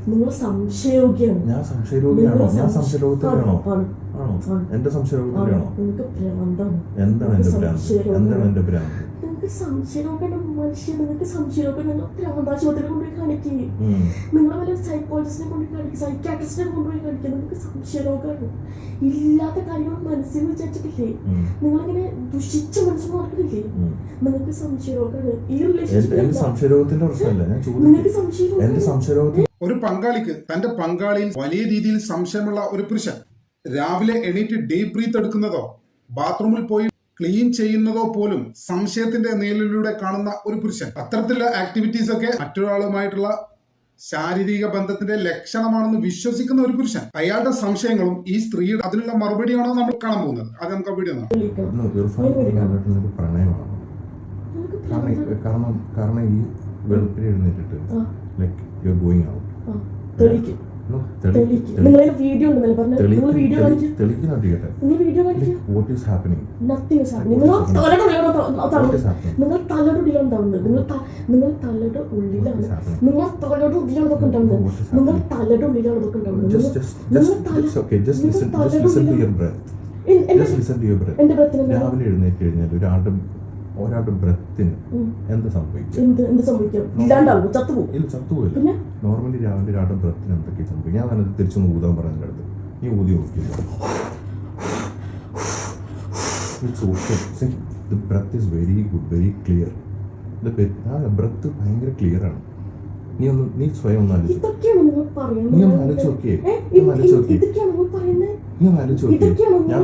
നിങ്ങൾ സംശയരോഗിയാണ്. ഞാൻ സംശയരോഗിയാണോ? ഞാൻ സംശയരോഗത്തിലാണോ? ആണോ? എന്റെ സംശയരോഗത്തിലാണോ? നിങ്ങൾക്ക് ഭ്രാന്താണ്. എന്താണ് എന്റെ ഭ്രാന്ത്? എന്താണ് എന്റെ ഭ്രാന്ത്? നിങ്ങൾക്ക് സംശയരോഗമാണ് മനുഷ്യൻ. നിങ്ങൾക്ക് സംശയരോഗം നിങ്ങൾ ഭ്രാന്താശുപത്രിയിൽ കൊണ്ടുപോയി കാണിക്കുക. നിങ്ങൾ വല്ല സൈക്കോളജിസ്റ്റിനെ കൊണ്ടുപോയി കാണിക്കുക, സൈക്കാട്രിസ്റ്റിനെ കൊണ്ടുപോയി കാണിക്കുക. നിങ്ങൾക്ക് സംശയരോഗമാണ്. ഇല്ലാത്ത കാര്യങ്ങൾ മനസ്സിൽ വിചാരിച്ചിട്ടില്ലേ? നിങ്ങളിങ്ങനെ ദുഷിച്ച മനസ്സിൽ നടക്കുന്നില്ലേ? നിങ്ങൾക്ക് സംശയരോഗമാണ്. ഈ റിലേഷൻഷിപ്പ് സംശയരോഗത്തിന്റെ പ്രശ്നമല്ല. ഞാൻ ചോദിക്കുന്നത് ഒരു പങ്കാളിക്ക് തന്റെ പങ്കാളിയിൽ വലിയ രീതിയിൽ സംശയമുള്ള ഒരു പുരുഷൻ രാവിലെ എണീറ്റ് ഡീപ് ബ്രീത്ത് എടുക്കുന്നതോ ബാത്റൂമിൽ പോയി ക്ലീൻ ചെയ്യുന്നതോ പോലും സംശയത്തിന്റെ നിഴലിലൂടെ കാണുന്ന ഒരു പുരുഷൻ. അത്തരത്തിലുള്ള ആക്ടിവിറ്റീസ് ഒക്കെ മറ്റൊരാളുമായിട്ടുള്ള ശാരീരിക ബന്ധത്തിന്റെ ലക്ഷണമാണെന്ന് വിശ്വസിക്കുന്ന ഒരു പുരുഷൻ. അയാളുടെ സംശയങ്ങളും ഈ സ്ത്രീയുടെ അതിനുള്ള മറുപടിയാണോ നമ്മൾ കാണാൻ പോകുന്നത്. അത് നമുക്ക് ആ വീഡിയോ കാരണം ഈ വെളുപ്പിൽ എഴുന്നേറ്റിട്ട് like you are going out. What is happening? Nothing is happening. നിങ്ങൾ തലയുടെ ഉള്ളിലുണ്ടാവുന്നത്. നിങ്ങൾ തലയുടെ ഉള്ളിലാണ്. നിങ്ങൾ തലയുടെ ഉള്ളിലാണ് ഇതൊക്കെ ഉണ്ടാവുന്നത്. നിങ്ങൾ തലയുടെ ഉള്ളിലാണ് ഇതൊക്കെ ഉണ്ടാവുന്നത്. രാവിലെ എഴുന്നേറ്റ് കഴിഞ്ഞാൽ ഒരാളുടെ ബ്രത്തിന് എന്ത് സംഭവിക്കും? ചത്തുപോയില്ല. നോർമലി രാവിലെ ഒരാളുടെ ബ്രത്തിന് എന്തൊക്കെ സംഭവിക്കും? ഞാൻ തന്നെ തിരിച്ചൊന്ന് ഊതാൻ പറഞ്ഞ അടുത്ത് നീ ഊതി നോക്കില്ല. The breath is very good, very clear. Breath ഭയങ്കര ക്ലിയർ ആണ്. നീ സ്വയം ഒന്ന് ആലോചിച്ച് നോക്കിയേ. ഞാൻ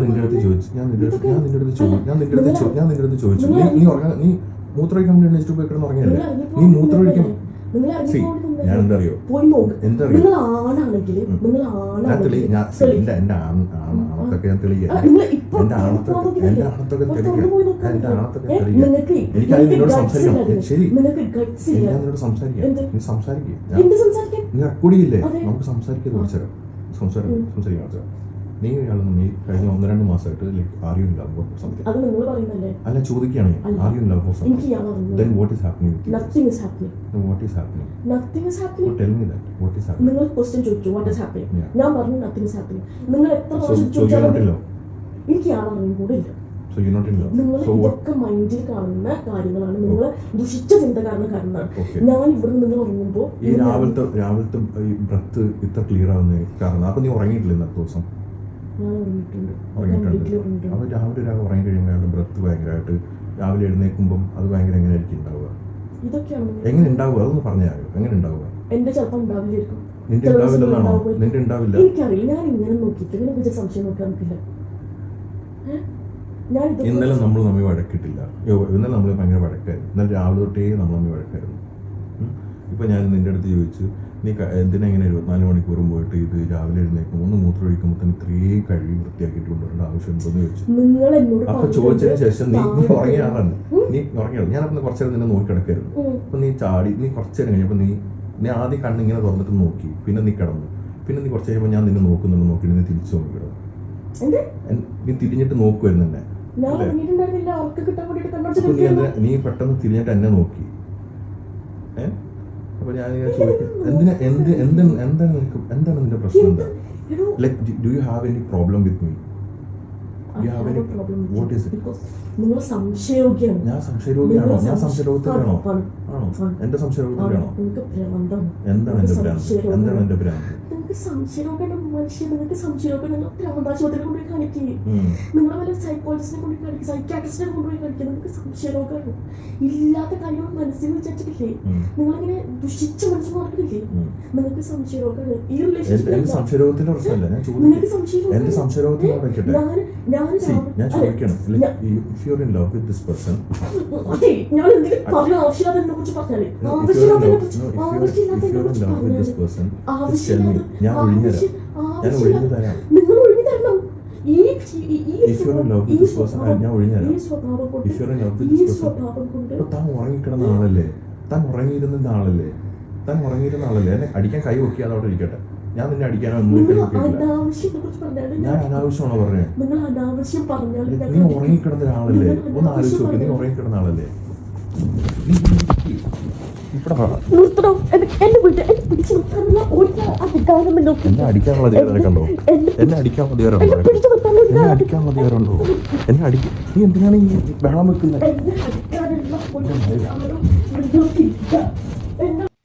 നിന്റെ അടുത്ത് ചോദിച്ചു നീ മൂത്രമൊഴിക്കാൻ വേണ്ടി എണീറ്റ് പോയി കിടന്ന് ഉറങ്ങിയല്ലേ? നീ മൂത്രമൊഴിക്കാൻ ഞാൻ എന്തറിയോ എന്റെ ആണത്തൊക്കെ ഞാൻ തെളിയിക്കാം. എന്റെ ആണത്തൊക്കെ എനിക്കത് നിന്നോട് സംസാരിക്കണം. ശരി, ഞാൻ നിന്നോട് സംസാരിക്കാം. നീ സംസാരിക്കുക. നീ റെക്കോർഡിയില്ലേ? നമുക്ക് സംസാരിക്കാൻ കുറച്ചേരം സംസാരിക്കാം. നീ ഇയാളൊന്നും ഈ കഴിഞ്ഞ 1-2 മാസമായിട്ട് are you in love for something? അല്ല, ചോദിക്കുകയാണ് are you in love for something? Then what is happening? Nothing is happening. Then what is happening? Nothing is happening. Tell me that. What is happening? നിങ്ങൾ question ചോദിച്ചു what is happening. ഞാൻ പറഞ്ഞു nothing is happening. നിങ്ങൾ എത്ര പ്രാവശ്യം So you're not in love? എനിക്ക് യാതൊരു അറിവും കൂടെ ഇല്ല. So you're not in love? നിങ്ങൾ ഇതൊക്കെ മൈൻഡിൽ കാണുന്ന കാര്യങ്ങളാണ്. നിങ്ങൾ ദുഷിച്ച ചിന്ത കാരണമാണ്. ഞാൻ ഇവിടെ നിങ്ങൾ ഉറങ്ങുമ്പോൾ ഈ രാവിലത്തെ ഈ ബ്രത്ത് ഇത്ര ക്ലിയർ ആവുന്ന കാരണം അപ്പൊ നീ ഉറങ്ങിയിട്ടില്ല ഇന്നത്തെ ദിവസം? ഉറങ്ങിയിട്ടുണ്ട്. അപ്പൊ രാവിലെ ഒരാൾ ഉറങ്ങി കഴിയുമ്പോൾ ബ്രത്ത് ഭയങ്കരമായിട്ട് രാവിലെ എഴുന്നേൽക്കുമ്പോൾ അത് ഭയങ്കര എങ്ങനെയായിരിക്കും ഉണ്ടാവുക? എങ്ങനെ ഉണ്ടാവുക? അതൊന്ന് പറഞ്ഞാൽ എങ്ങനെ ഉണ്ടാവുക? എന്റെ ചിലപ്പോൾ ഉണ്ടാവില്ലായിരിക്കും. നിന്റെ ഉണ്ടാവില്ലെന്നാണോ? നിന്റെ ഉണ്ടാവില്ല. എനിക്കറിയില്ല. ഞാൻ ഇങ്ങനെ നോക്കിയിട്ട് ഇതിനെ സംശയം നോക്കാൻ നിൽക്കില്ല. ഇന്നലെ നമ്മൾ തമ്മിൽ വഴക്കിട്ടില്ല. ഇന്നലെ നമ്മൾ ഭയങ്കര വഴക്കായിരുന്നു. ഇന്നലെ രാവിലെ തൊട്ടേ നമ്മൾ തമ്മിൽ വഴക്കായിരുന്നു. ഇപ്പൊ ഞാൻ നിന്റെ അടുത്ത് ചോദിച്ചു നീ എന്തിനാ ഇങ്ങനെ 24 മണിക്കൂറും പോയിട്ട് ഇത് രാവിലെ എഴുന്നേക്കും ഒന്ന് മൂത്രം ഒഴിക്കുമ്പോൾ തന്നെ ഇത്രയും കഴുകി വൃത്തിയാക്കിയിട്ട് കൊണ്ടുവരേണ്ട ആവശ്യം ഉണ്ടോന്ന് ചോദിച്ചു. അപ്പൊ ചോദിച്ചതിന് ശേഷം നീ ഉറങ്ങിയ ആളാണ്. നീ ഉറങ്ങിയാണ്. ഞാനപ്പം കുറച്ചേരം നിന്നെ നോക്കി കിടക്കായിരുന്നു. അപ്പൊ നീ ചാടി. നീ കുറച്ചേരം കഴിഞ്ഞപ്പോൾ നീ ആദ്യം കണ്ണിങ്ങനെ തുറന്നിട്ട് നോക്കി. പിന്നെ നീ കിടന്നു. പിന്നെ നീ കുറച്ച് കഴിയുമ്പോൾ ഞാൻ നിന്നെ നോക്കിയിട്ട് നീ തിരിച്ചു നോക്കി കിടന്നു. നീ തിരിഞ്ഞിട്ട് നോക്കുമായിരുന്നു എന്നെ. നീ പെട്ടെന്ന് തിരിഞ്ഞിട്ട് എന്നെ നോക്കി. അപ്പൊ ഞാൻ ചോദിക്കും എന്താണ് നിന്റെ പ്രശ്നം? എന്താ? Like do you have any problem with me? What is it? നിങ്ങൾ സംശയരോഗിയാണ്. ഞാൻ സംശയരോഗിയാണോ? ഞാൻ സംശയരോഗത്തിലാണോ? ആണോ? എന്റെ സംശയരോഗത്തിലാണോ? എന്താണ് എന്റെ ഭ്രാന്ത്? എന്താണ് എന്റെ ഭ്രാന്ത്? സംശയരോഗമാണ് മനുഷ്യൻ. നിങ്ങൾക്ക് സംശയരോഗം നിങ്ങൾ ഭ്രാന്താശുപത്രിയിൽ കൊണ്ടുപോയി കാണിക്കുക. നിങ്ങൾ വല്ല സൈക്കോളജിസ്റ്റിനെ കൊണ്ടുപോയി കാണിക്കുക, സൈക്കാട്രിസ്റ്റിനെ കൊണ്ടുപോയി കാണിക്കുക. നിങ്ങൾക്ക് സംശയരോഗമാണ്. ഇല്ലാത്ത കാര്യങ്ങൾ മനസ്സിൽ വിചാരിച്ചിട്ടില്ലേ? നിങ്ങളിങ്ങനെ ദുഷിച്ച മനസ്സിൽ നടക്കുന്നില്ലേ? നിങ്ങൾക്ക് സംശയരോഗമാണ്. ഈ റിലേഷൻഷിപ്പ് സംശയരോഗത്തിന്റെ പ്രശ്നമല്ല. ഞാൻ ചോദിക്കുന്നത് എന്റെ സംശയരോഗത്തിന് ഞാൻ ചോദിക്കണം. If you're in love with this person, ഞാൻ എന്തെങ്കിലും പറയാൻ ആവശ്യമില്ലാതെ കുറിച്ച് പറഞ്ഞാലേ if you're in love with this person, just tell me. ഞാൻ ഒഴിഞ്ഞു തരാം. നിങ്ങൾ ഒഴിഞ്ഞു തരണം. If you're in love with this person, ഞാൻ ഒഴിഞ്ഞു തരാം. If you're in love with this person, താൻ ഉറങ്ങിക്കിടന്ന ആളല്ലേ? താൻ ഉറങ്ങിയിരുന്ന ആളല്ലേ? എന്നെ അടിക്കാൻ കൈ വെക്കി അതവിടെ ഇരിക്കട്ടെ. ഞാൻ നിന്നെ അടിക്കാനോ ഒന്നും ഞാൻ അനാവശ്യമാണോ പറഞ്ഞത്? നീ ഉറങ്ങിക്കിടന്ന ഒരാളല്ലേ? ഒന്ന് ആലോചിച്ച് നോക്കി. നീ ഉറങ്ങിക്കിടന്ന ആളല്ലേ? ഇവിടെ താനും നോക്കി എന്നെ അടിക്കാനുള്ള അധികാരം കണ്ടോ? എന്നെ അടിക്കാനുള്ള അധികാരം ഉണ്ടോ? എന്നെ അടിക്കാനുള്ള അധികാരം ഉണ്ടോ? എന്നെ അടിക്കും. നീ എന്തിനാണ് ഈ വെള്ളം വെക്കുന്നത്?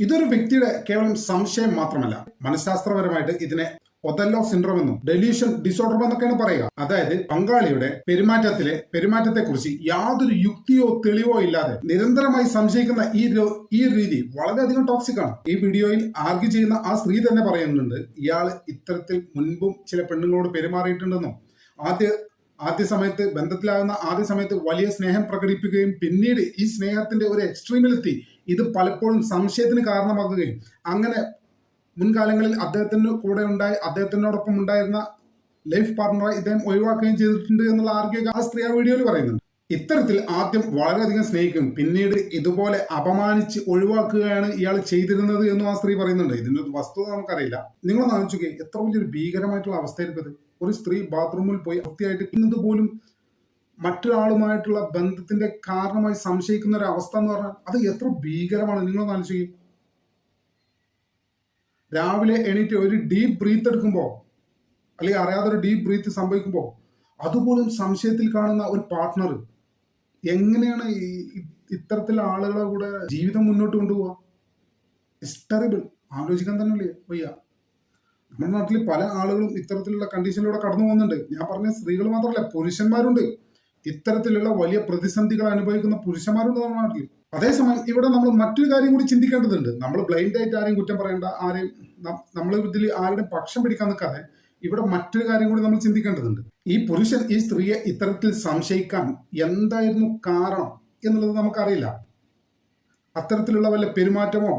ഇതൊരു വ്യക്തിയുടെ കേവലം സംശയം മാത്രമല്ല, മനഃശാസ്ത്രപരമായിട്ട് ഇതിനെ ഒതല്ലോ സിൻഡ്രോം എന്നും ഡെലൂഷൻ ഡിസോർഡർ എന്നൊക്കെയാണ് പറയുക. അതായത് പങ്കാളിയുടെ പെരുമാറ്റത്തെക്കുറിച്ച് യാതൊരു യുക്തിയോ തെളിവോ ഇല്ലാതെ നിരന്തരമായി സംശയിക്കുന്ന ഈ രീതി വളരെയധികം ടോക്സിക് ആണ്. ഈ വീഡിയോയിൽ ആർഗ്യൂ ചെയ്യുന്ന ആ സ്ത്രീ തന്നെ പറയുന്നുണ്ട്, ഇയാൾ ഇത്തരത്തിൽ മുൻപും ചില പെണ്ണുങ്ങളോട് പെരുമാറിയിട്ടുണ്ടെന്നും ആദ്യ സമയത്ത് ബന്ധത്തിലാകുന്ന ആദ്യ സമയത്ത് വലിയ സ്നേഹം പ്രകടിപ്പിക്കുകയും പിന്നീട് ഈ സ്നേഹത്തിന്റെ ഒരു എക്സ്ട്രീമിലെത്തി ഇത് പലപ്പോഴും സംശയത്തിന് കാരണമാക്കുകയും അങ്ങനെ മുൻകാലങ്ങളിൽ അദ്ദേഹത്തിനോടൊപ്പം ഉണ്ടായിരുന്ന ലൈഫ് പാർട്ണറെ ഇദ്ദേഹം ഒഴിവാക്കുകയും ചെയ്തിട്ടുണ്ട് എന്നുള്ള ആർഗ്യൂ ആ സ്ത്രീ ആ വീഡിയോയിൽ പറയുന്നുണ്ട്. ഇത്തരത്തിൽ ആദ്യം വളരെയധികം സ്നേഹിക്കും, പിന്നീട് ഇതുപോലെ അപമാനിച്ച് ഒഴിവാക്കുകയാണ് ഇയാൾ ചെയ്തിരുന്നത് എന്നും ആ സ്ത്രീ പറയുന്നുണ്ട്. ഇതിന്റെ വസ്തുത നമുക്കറിയില്ല. നിങ്ങളൊന്ന് ആലോചിക്കുക, എത്ര വലിയൊരു ഭീകരമായിട്ടുള്ള അവസ്ഥയായിരിക്കും ഇത്. ഒരു സ്ത്രീ ബാത്റൂമിൽ പോയി വൃത്തിയായിട്ട് ഇന്നത് പോലും മറ്റൊരാളുമായിട്ടുള്ള ബന്ധത്തിന്റെ കാരണമായി സംശയിക്കുന്ന ഒരു അവസ്ഥ എന്ന് പറഞ്ഞാൽ അത് എത്ര ഭീകരമാണ്. നിങ്ങളൊന്ന് ആലോചിക്കുക. രാവിലെ എണീറ്റ് ഒരു ഡീപ്പ് ബ്രീത്ത് എടുക്കുമ്പോൾ അല്ലെങ്കിൽ അറിയാതെ ഒരു ഡീപ്പ് ബ്രീത്ത് സംഭവിക്കുമ്പോൾ അതുപോലും സംശയത്തിൽ കാണുന്ന ഒരു പാർട്ട്ണർ എങ്ങനെയാണ് ഇത്തരത്തിലുള്ള ആളുകളെ കൂടെ ജീവിതം മുന്നോട്ട് കൊണ്ടുപോവുക? It's terrible. ആലോചിക്കാൻ തന്നെയല്ലേ വയ്യ. നമ്മുടെ നാട്ടിൽ പല ആളുകളും ഇത്തരത്തിലുള്ള കണ്ടീഷനിലൂടെ കടന്നു പോകുന്നുണ്ട്. ഞാൻ പറഞ്ഞ സ്ത്രീകൾ മാത്രമല്ല, പുരുഷന്മാരുണ്ട്. ഇത്തരത്തിലുള്ള വലിയ പ്രതിസന്ധികൾ അനുഭവിക്കുന്ന പുരുഷന്മാരുണ്ട് നമ്മുടെ നാട്ടിൽ. അതേസമയം ഇവിടെ നമ്മൾ മറ്റൊരു കാര്യം കൂടി ചിന്തിക്കേണ്ടതുണ്ട്. നമ്മൾ ബ്ലൈൻഡ് ആയിട്ട് ആരെയും കുറ്റം പറയേണ്ട, നമ്മൾ ഇതിൽ ആരുടെ പക്ഷം പിടിക്കാൻ നിൽക്കാതെ ഇവിടെ മറ്റൊരു കാര്യം കൂടി നമ്മൾ ചിന്തിക്കേണ്ടതുണ്ട്. ഈ പുരുഷൻ ഈ സ്ത്രീയെ ഇത്തരത്തിൽ സംശയിക്കാൻ എന്തായിരുന്നു കാരണം എന്നുള്ളത് നമുക്കറിയില്ല. അത്തരത്തിലുള്ള വല്ല പെരുമാറ്റമോ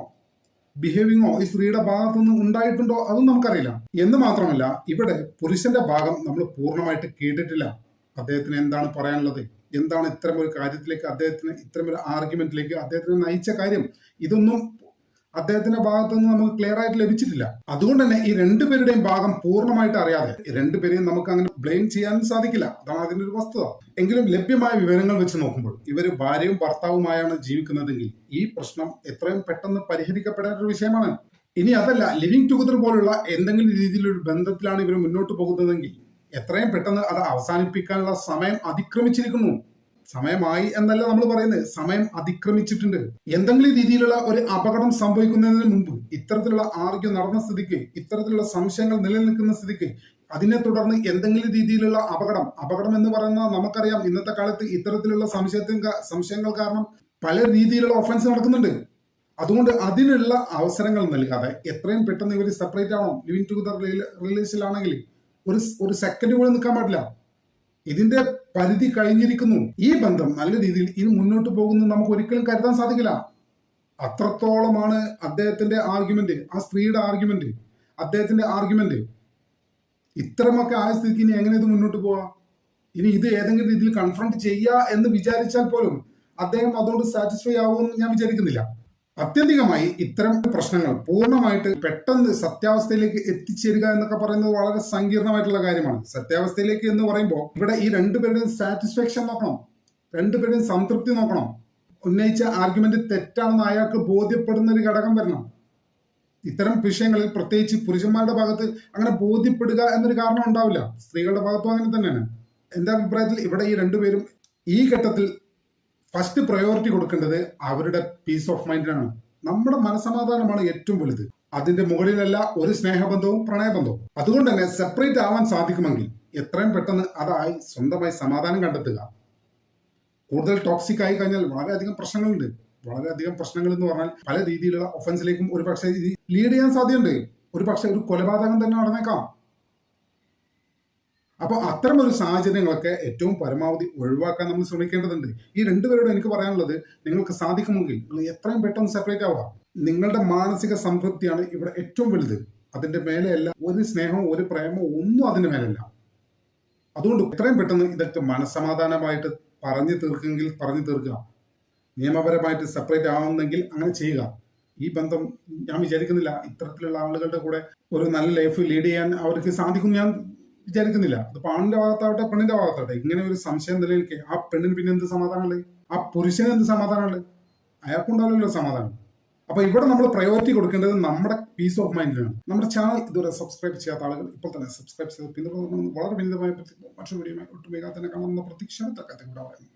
ബിഹേവിങ്ങോ ഈ സ്ത്രീയുടെ ഭാഗത്തു നിന്ന് ഉണ്ടായിട്ടുണ്ടോ അതും നമുക്കറിയില്ല. എന്ന് മാത്രമല്ല, ഇവിടെ പുരുഷന്റെ ഭാഗം നമ്മൾ പൂർണ്ണമായിട്ട് കേട്ടിട്ടില്ല. അദ്ദേഹത്തിന് എന്താണ് പറയാനുള്ളത്, എന്താണ് ഇത്തരം ഒരു കാര്യത്തിലേക്ക് ഇത്തരം ഒരു ആർഗ്യുമെന്റിലേക്ക് അദ്ദേഹത്തിന് നയിച്ച കാര്യം, ഇതൊന്നും അദ്ദേഹത്തിന്റെ ഭാഗത്തു നിന്ന് നമുക്ക് ക്ലിയർ ആയിട്ട് ലഭിച്ചിട്ടില്ല. അതുകൊണ്ട് തന്നെ ഈ രണ്ടുപേരുടെയും ഭാഗം പൂർണ്ണമായിട്ട് അറിയാതെ രണ്ടുപേരെയും നമുക്ക് അങ്ങനെ ബ്ലെയിം ചെയ്യാനും സാധിക്കില്ല. അതാണ് അതിന്റെ ഒരു വസ്തുത. എങ്കിലും ലഭ്യമായ വിവരങ്ങൾ വെച്ച് നോക്കുമ്പോൾ ഇവർ ഭാര്യയും ഭർത്താവുമായാണ് ജീവിക്കുന്നതെങ്കിൽ ഈ പ്രശ്നം എത്രയും പെട്ടെന്ന് പരിഹരിക്കപ്പെടേണ്ട ഒരു വിഷയമാണ്. ഇനി അതല്ല, ലിവിങ് ടുഗദർ പോലുള്ള എന്തെങ്കിലും രീതിയിലൊരു ബന്ധത്തിലാണ് ഇവർ മുന്നോട്ട് പോകുന്നതെങ്കിൽ എത്രയും പെട്ടെന്ന് അത് അവസാനിപ്പിക്കാനുള്ള സമയം അതിക്രമിച്ചിരിക്കുന്നു. സമയമായി എന്നല്ല നമ്മൾ പറയുന്നത്, സമയം അതിക്രമിച്ചിട്ടുണ്ട്. എന്തെങ്കിലും രീതിയിലുള്ള ഒരു അപകടം സംഭവിക്കുന്നതിന് മുമ്പ് ഇത്തരത്തിലുള്ള ആർഗ്യം നടന്ന സ്ഥിതിക്ക്, ഇത്തരത്തിലുള്ള സംശയങ്ങൾ നിലനിൽക്കുന്ന സ്ഥിതിക്ക് അതിനെ തുടർന്ന് എന്തെങ്കിലും രീതിയിലുള്ള അപകടം എന്ന് പറയുന്ന നമുക്കറിയാം, ഇന്നത്തെ കാലത്ത് ഇത്തരത്തിലുള്ള സംശയങ്ങൾ കാരണം പല രീതിയിലുള്ള ഒഫൻസ് നടക്കുന്നുണ്ട്. അതുകൊണ്ട് അതിനുള്ള അവസരങ്ങൾ നൽകാതെ എത്രയും പെട്ടെന്ന് ഇവർ സെപ്പറേറ്റ് ആവണം. ലിവിങ് ടുഗദർ റിലേഷനിലാണെങ്കിൽ ഒരു സെക്കൻഡ് പോലും നിൽക്കാൻ പാടില്ല. ഇതിന്റെ പരിധി കഴിഞ്ഞിരിക്കുന്നു. ഈ ബന്ധം നല്ല രീതിയിൽ ഇനി മുന്നോട്ട് പോകുന്നത് നമുക്ക് ഒരിക്കലും കരുതാൻ സാധിക്കില്ല. അത്രത്തോളമാണ് അദ്ദേഹത്തിന്റെ ആർഗ്യുമെന്റ്, ആ സ്ത്രീയുടെ ആർഗ്യുമെന്റ്, അദ്ദേഹത്തിന്റെ ആർഗ്യുമെന്റ്. ഇത്തരമൊക്കെ ആയ സ്ഥിതിക്ക് ഇനി എങ്ങനെ ഇത് മുന്നോട്ട് പോവാ? ഇനി ഇത് ഏതെങ്കിലും രീതിയിൽ കൺഫ്രണ്ട് ചെയ്യുക എന്ന് വിചാരിച്ചാൽ പോലും അദ്ദേഹം അതുകൊണ്ട് സാറ്റിസ്ഫൈ ആവുമെന്ന് ഞാൻ വിചാരിക്കുന്നില്ല. അത്യന്തികമായി ഇത്തരം പ്രശ്നങ്ങൾ പൂർണ്ണമായിട്ട് പെട്ടെന്ന് സത്യാവസ്ഥയിലേക്ക് എത്തിച്ചേരുക എന്നൊക്കെ പറയുന്നത് വളരെ സങ്കീർണമായിട്ടുള്ള കാര്യമാണ്. സത്യാവസ്ഥയിലേക്ക് എന്ന് പറയുമ്പോൾ ഇവിടെ ഈ രണ്ടുപേരുടെയും സാറ്റിസ്ഫാക്ഷൻ നോക്കണം, രണ്ടുപേരുടെയും സംതൃപ്തി നോക്കണം. ഉന്നയിച്ച ആർഗ്യുമെന്റ് തെറ്റാണെന്ന് അയാൾക്ക് ബോധ്യപ്പെടുന്ന ഒരു ഘടകം വരണം. ഇത്തരം വിഷയങ്ങളിൽ പ്രത്യേകിച്ച് പുരുഷന്മാരുടെ ഭാഗത്ത് അങ്ങനെ ബോധ്യപ്പെടുക എന്നൊരു കാരണം ഉണ്ടാവില്ല. സ്ത്രീകളുടെ ഭാഗത്തും അങ്ങനെ തന്നെയാണ്. എന്റെ അഭിപ്രായത്തിൽ ഇവിടെ ഈ രണ്ടുപേരും ഈ ഘട്ടത്തിൽ ഫസ്റ്റ് പ്രയോറിറ്റി കൊടുക്കേണ്ടത് അവരുടെ പീസ് ഓഫ് മൈൻഡിനാണ്. നമ്മുടെ മനസമാധാനമാണ് ഏറ്റവും വലുത്. അതിന്റെ മുകളിലല്ല ഒരു സ്നേഹബന്ധവും പ്രണയബന്ധവും. അതുകൊണ്ട് തന്നെ സെപ്പറേറ്റ് ആവാൻ സാധിക്കുമെങ്കിൽ എത്രയും പെട്ടെന്ന് അതായി സ്വന്തമായി സമാധാനം കണ്ടെത്തുക. കൂടുതൽ ടോക്സിക് ആയി കഴിഞ്ഞാൽ വളരെയധികം പ്രശ്നങ്ങളുണ്ട്. വളരെയധികം പ്രശ്നങ്ങൾ എന്ന് പറഞ്ഞാൽ പല രീതിയിലുള്ള ഒഫൻസിലേക്കും ഒരു പക്ഷേ ലീഡ് ചെയ്യാൻ സാധ്യതയുണ്ട്. ഒരു പക്ഷേ ഒരു കൊലപാതകം തന്നെ നടന്നേക്കാം. അപ്പോൾ അത്തരം ഒരു സാഹചര്യങ്ങളൊക്കെ ഏറ്റവും പരമാവധി ഒഴിവാക്കാൻ നമ്മൾ ശ്രമിക്കേണ്ടതുണ്ട്. ഈ രണ്ടുപേരോട് എനിക്ക് പറയാനുള്ളത്, നിങ്ങൾക്ക് സാധിക്കുമെങ്കിൽ നിങ്ങൾ എത്രയും പെട്ടെന്ന് സെപ്പറേറ്റ് ആവുക. നിങ്ങളുടെ മാനസിക സംതൃപ്തിയാണ് ഇവിടെ ഏറ്റവും വലുത്. അതിന്റെ മേലെയല്ല ഒരു സ്നേഹമോ ഒരു പ്രേമോ ഒന്നും അതിന്റെ മേലല്ല. അതുകൊണ്ട് എത്രയും പെട്ടെന്ന് ഇതൊക്കെ മനസ്സമാധാനമായിട്ട് പറഞ്ഞു തീർക്കുക. നിയമപരമായിട്ട് സെപ്പറേറ്റ് ആവുന്നെങ്കിൽ അങ്ങനെ ചെയ്യുക. ഈ ബന്ധം ഞാൻ വിചാരിക്കുന്നില്ല ഇത്തരത്തിലുള്ള ആളുകളുടെ കൂടെ ഒരു നല്ല ലൈഫ് ലീഡ് ചെയ്യാൻ അവർക്ക് സാധിക്കും ഞാൻ വിചാരിക്കുന്നില്ല. അത് ആണിന്റെ ഭാഗത്താവട്ടെ പെണ്ണിന്റെ ഭാഗത്താവട്ടെ ഇങ്ങനെ ഒരു സംശയം നിലനിൽക്കെ ആ പെണ്ണിന് പിന്നെ എന്ത് സമാധാനമുള്ളത്? ആ പുരുഷന് എന്ത് സമാധാനമുള്ളത്? അയാൾക്കുണ്ടാവില്ലല്ലോ സമാധാനം. അപ്പൊ ഇവിടെ നമ്മൾ പ്രയോറിറ്റി കൊടുക്കേണ്ടത് നമ്മുടെ പീസ് ഓഫ് മൈൻഡിലാണ്. നമ്മുടെ ചാനൽ ഇതുവരെ സബ്സ്ക്രൈബ് ചെയ്യാത്ത ആളുകൾ ഇപ്പോൾ തന്നെ സബ്സ്ക്രൈബ് ചെയ്ത് പിന്തുടർന്ന് വളരെ വിനീതമായ മറ്റൊരു വീഡിയോ ഒട്ടും വേഗം തന്നെ കാണുന്ന പ്രതീക്ഷ പറയുന്നു.